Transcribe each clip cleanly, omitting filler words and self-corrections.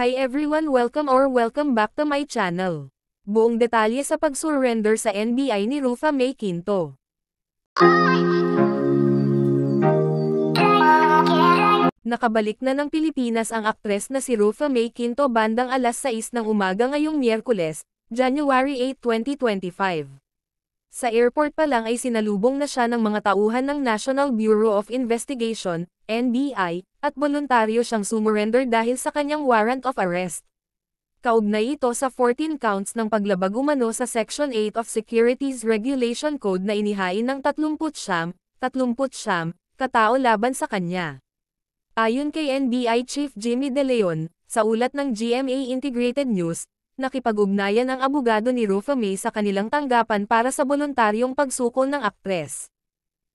Hi everyone, welcome back to my channel. Buong detalye sa pag-surrender sa NBI ni Rufa May Quinto. Nakabalik na ng Pilipinas ang aktres na si Rufa May Quinto bandang alas 6 ng umaga ngayong Miyerkules, January 8, 2025. Sa airport pa lang ay sinalubong na siya ng mga tauhan ng National Bureau of Investigation, NBI, at voluntaryo siyang sumurrender dahil sa kanyang warrant of arrest. Kaugnay ito sa 14 counts ng paglabag umano sa Section 8 of Securities Regulation Code na inihain ng 39 katao laban sa kanya. Ayon kay NBI Chief Jimmy De Leon, sa ulat ng GMA Integrated News, nakipag-ugnayan ang abogado ni Rufa May sa kanilang tanggapan para sa voluntaryong pagsukol ng aktres.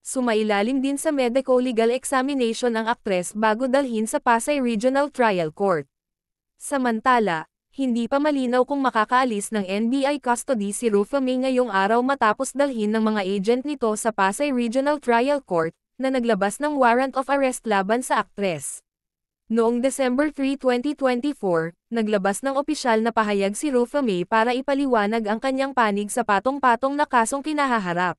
Sumailalim din sa medico-legal examination ang aktres bago dalhin sa Pasay Regional Trial Court. Samantala, hindi pa malinaw kung makakaalis ng NBI custody si Rufa May ngayong araw matapos dalhin ng mga agent nito sa Pasay Regional Trial Court, na naglabas ng warrant of arrest laban sa aktres. Noong December 3, 2024, naglabas ng opisyal na pahayag si Rufa May para ipaliwanag ang kanyang panig sa patong-patong na kasong kinahaharap.